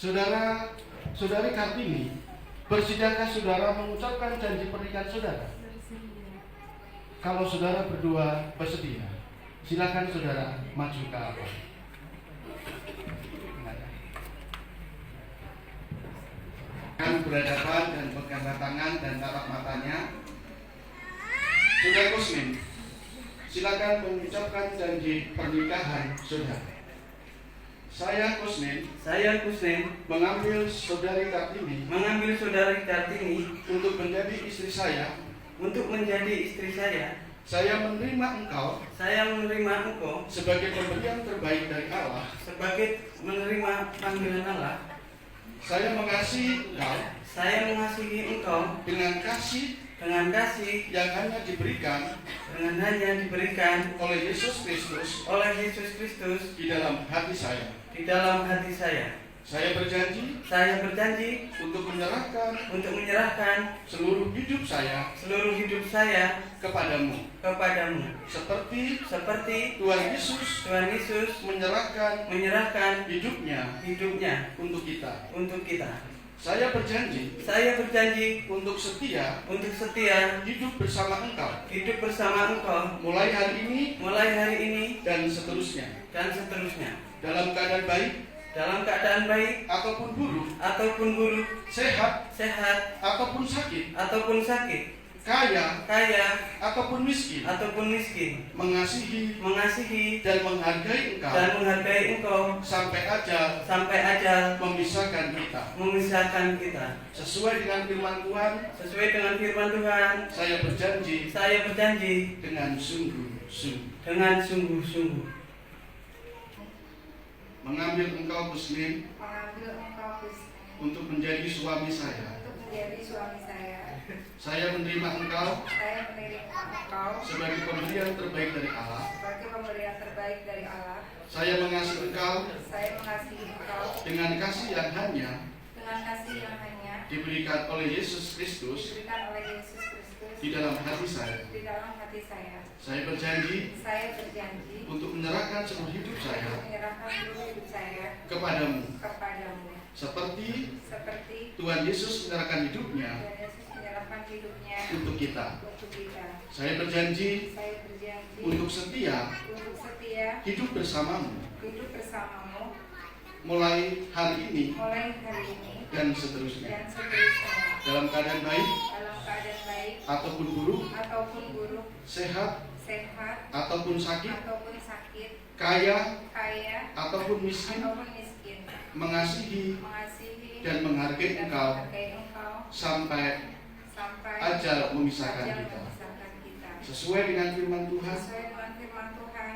Saudari Kartini, bersediakah saudara mengucapkan janji pernikahan saudara? Kalau saudara berdua bersedia, silakan saudara maju ke atas. Akan berhadapan dan pegang tangan dan tatap matanya. Saudara Kusmin, silakan mengucapkan janji pernikahan saudara. Saya Kusmin mengambil saudari Kartini untuk menjadi istri saya. Saya menerima engkau sebagai pemberian terbaik dari Allah. Saya mengasihi engkau dengan kasih yang hanya diberikan oleh Yesus Kristus di dalam hati saya. Saya berjanji untuk menyerahkan seluruh hidup saya kepadamu. Seperti Tuhan Yesus menyerahkan hidupnya untuk kita. Saya berjanji untuk setia hidup bersama engkau mulai hari ini dan seterusnya. Dalam keadaan baik ataupun buruk, sehat ataupun sakit, kaya ataupun miskin, mengasihi dan menghargai engkau sampai ajal memisahkan kita. Sesuai dengan firman Tuhan, saya berjanji dengan sungguh-sungguh mengambil engkau Kusmin untuk menjadi suami saya. Saya menerima engkau sebagai pemberian terbaik dari Allah. Saya mengasihi engkau dengan kasih yang hanya diberikan oleh Yesus Kristus di dalam hati saya. Saya berjanji untuk menyerahkan seluruh hidup saya kepadamu. Seperti Tuhan Yesus menyerahkan hidupnya untuk kita. Saya berjanji untuk setia hidup bersamamu mulai hari ini dan seterusnya. Dalam keadaan baik ataupun buruk, sehat ataupun sakit, kaya ataupun miskin, mengasihi dan menghargai engkau sampai ajal memisahkan kita. Sesuai dengan firman Tuhan,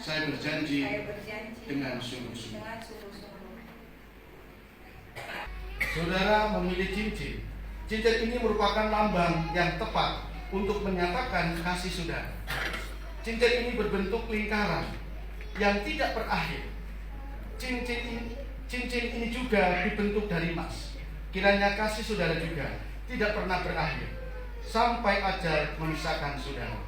saya berjanji dengan sungguh-sungguh. Saudara memilih cincin. Cincin ini merupakan lambang yang tepat untuk menyatakan kasih saudara. Cincin ini berbentuk lingkaran yang tidak berakhir. Cincin ini juga dibentuk dari emas. Kiranya kasih saudara juga tidak pernah berakhir sampai ajal memisahkan saudara.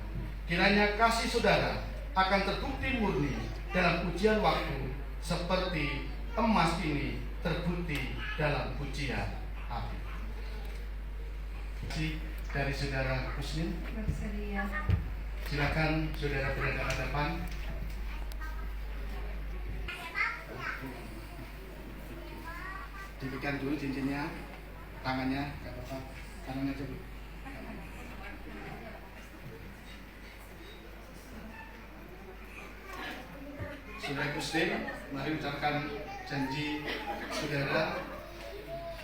Kiranya kasih saudara akan terbukti murni dalam ujian waktu seperti emas ini terbukti dalam ujian api. Dari saudara Kusmin, silakan saudara berada ke depan. Diberikan dulu cincinnya, tangannya, nggak apa-apa, tangannya aja dulu. Saudara Kusmin, mari ucapkan janji saudara.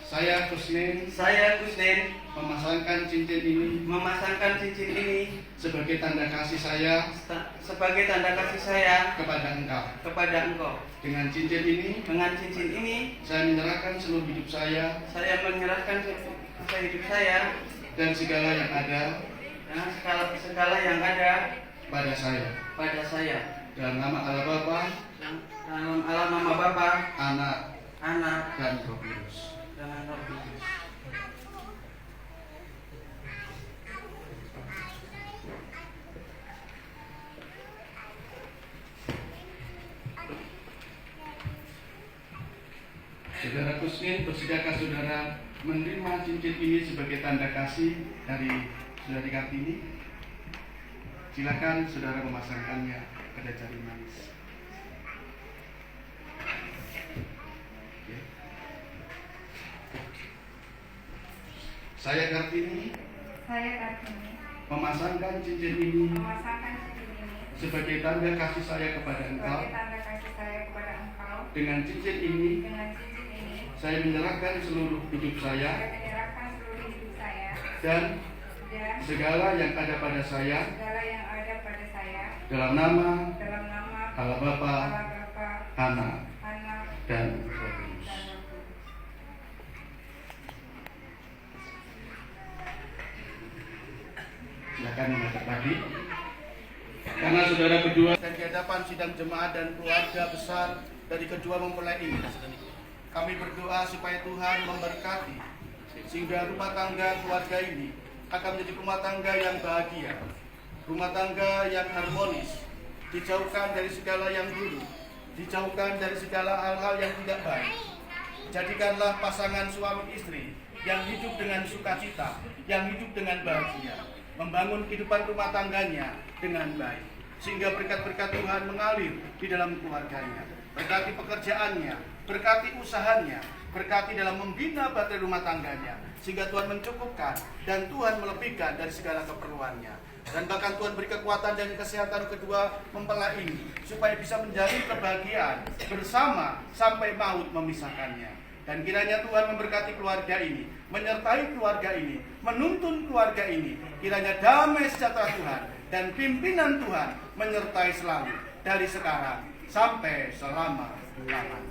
Saya Kusmin memasangkan cincin ini sebagai tanda kasih saya kepada engkau. Dengan cincin ini saya menyerahkan seluruh hidup saya dan segala yang ada pada saya. Dalam nama Allah Bapa, Anak dan Roh Kudus. Saudara Kusmin, bersediakah saudara menerima cincin ini sebagai tanda kasih dari saudari Kartini? Silakan saudara memasangkannya pada jari manis. Saya Kartini memasangkan cincin ini sebagai tanda kasih saya kepada engkau. Dengan cincin ini saya menyerahkan seluruh hidup saya dan segala yang ada pada saya dalam nama Allah Bapa, Anak, dan Roh Kudus. Silakan menghadap lagi. Karena saudara berdua dan di hadapan sidang jemaat dan keluarga besar dari kedua mempelai ini, kami berdoa supaya Tuhan memberkati sehingga rumah tangga keluarga ini akan menjadi rumah tangga yang bahagia, rumah tangga yang harmonis, dijauhkan dari segala yang buruk, dijauhkan dari segala hal-hal yang tidak baik. Jadikanlah pasangan suami istri yang hidup dengan sukacita, yang hidup dengan bahagia, membangun kehidupan rumah tangganya dengan baik, sehingga berkat-berkat Tuhan mengalir di dalam keluarganya. Berkati pekerjaannya, berkati usahanya, berkati dalam membina bahtera rumah tangganya, sehingga Tuhan mencukupkan dan Tuhan melebihkan dari segala keperluannya. Dan bahkan Tuhan beri kekuatan dan kesehatan kedua mempelai ini, supaya bisa menjalin kebahagiaan bersama sampai maut memisahkannya. Dan kiranya Tuhan memberkati keluarga ini, menyertai keluarga ini, menuntun keluarga ini. Kiranya damai sejahtera Tuhan dan pimpinan Tuhan menyertai selalu dari sekarang sampai selama-lamanya.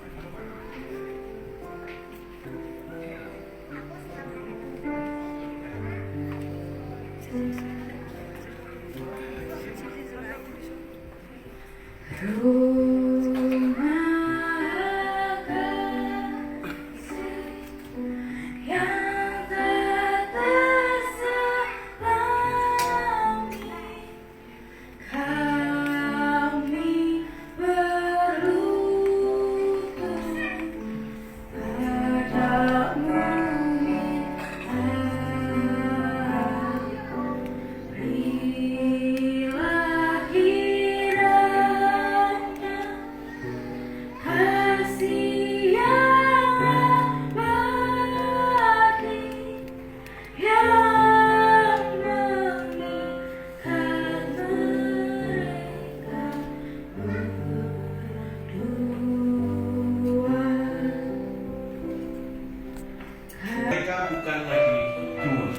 Bukan lagi dua,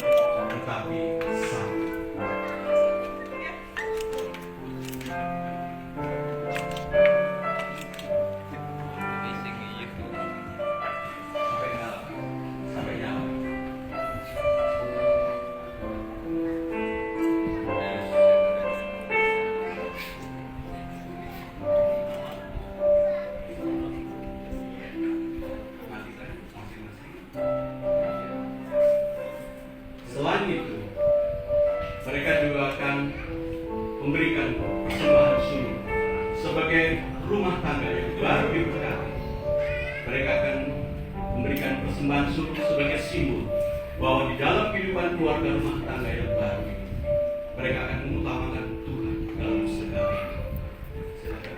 tetapi satu. Sampai nyala. Selain itu, mereka juga akan memberikan persembahan sumur sebagai rumah tangga yang baru diberkati. Mereka akan memberikan persembahan sumur sebagai simbol bahwa di dalam kehidupan keluarga rumah tangga yang baru ini, mereka akan mengutamakan Tuhan dalam segala hal. Silakan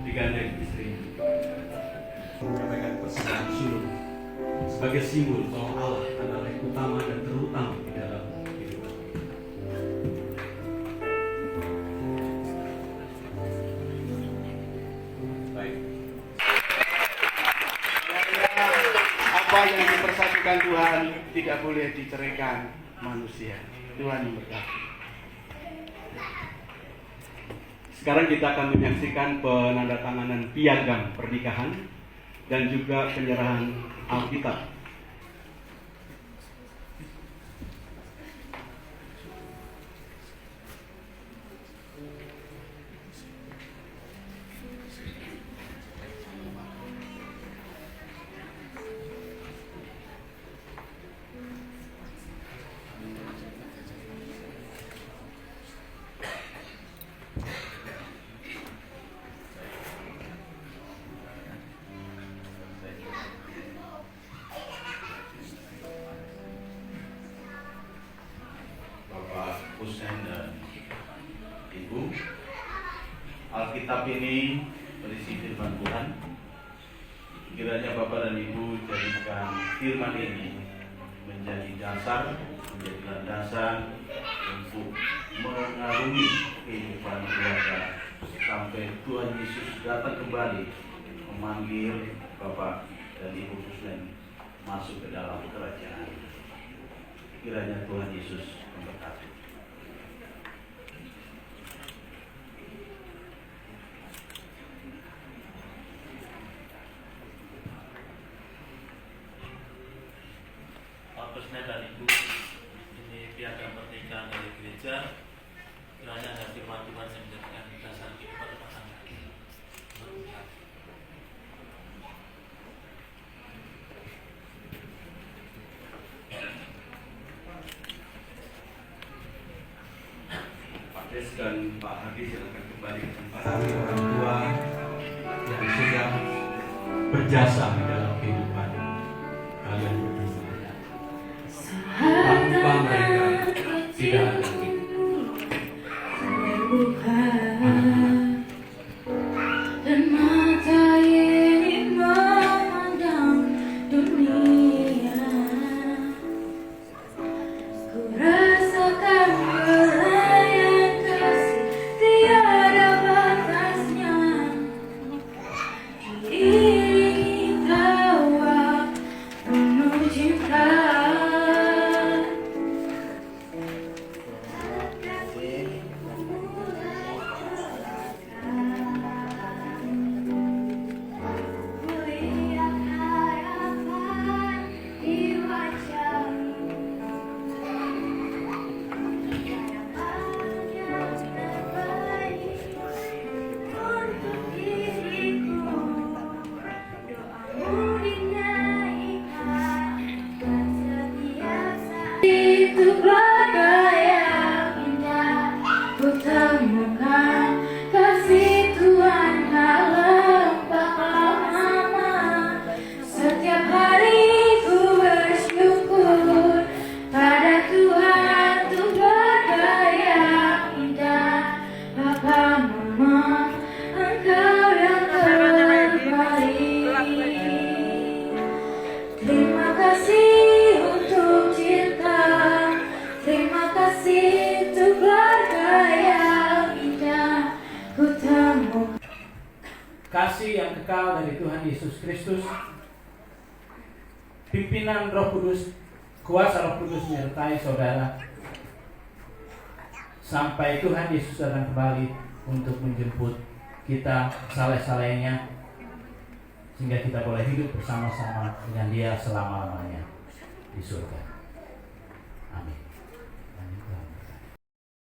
digandeng istrinya. Menyampaikan persembahan sumur sebagai simbol bahwa Allah adalah yang utama dan terutama di dalam kehidupan. Baik. Apa yang dipersatukan Tuhan tidak boleh diceraikan manusia. Tuhan memberkati. Sekarang kita akan menyaksikan penandatanganan piagam pernikahan dan juga penyerahan Alkitab. Alkitab ini berisi firman Tuhan. Kiranya Bapak dan Ibu jadikan firman ini menjadi dasar, menjadi landasan untuk mengarungi kehidupan keluarga sampai Tuhan Yesus datang kembali memanggil Bapak dan Ibu Muslim masuk ke dalam kerajaan. Kiranya Tuhan Yesus memberkati. Bapak dan Ibu, ini piagam pernikahan dari gereja. Kiranya ada firman Tuhan yang menjadikan dasar kehidupan rumah tangga. Pak Des dan Pak Hadi silakan kembali ke tempat. Kami orang tua yang sudah berjasa di dalam kehidupan kalian berdua. Tanpa mereka tidak ada dan mata ini memandang dunia, ku rasakan belayan kasih tiada batasnya, diiringi tawa penuh cinta. Itu keluarga yang indah, ku temukan kasih Tuhan halampah lama. Setiap hari ku bersyukur pada Tuhan untuk keluarga yang indah. Papa, Mama, Engkau yang terbaik. Terima kasih untuk cinta, terima kasih untuk keluarga yang indah, ku temukan. Kasih yang kekal dari Tuhan Yesus Kristus, pimpinan Roh Kudus, kuasa Roh Kudus menyertai saudara sampai Tuhan Yesus datang kembali untuk menjemput kita saleh-salehnya, sehingga kita boleh hidup bersama-sama dengan Dia selama-lamanya di surga. Amin.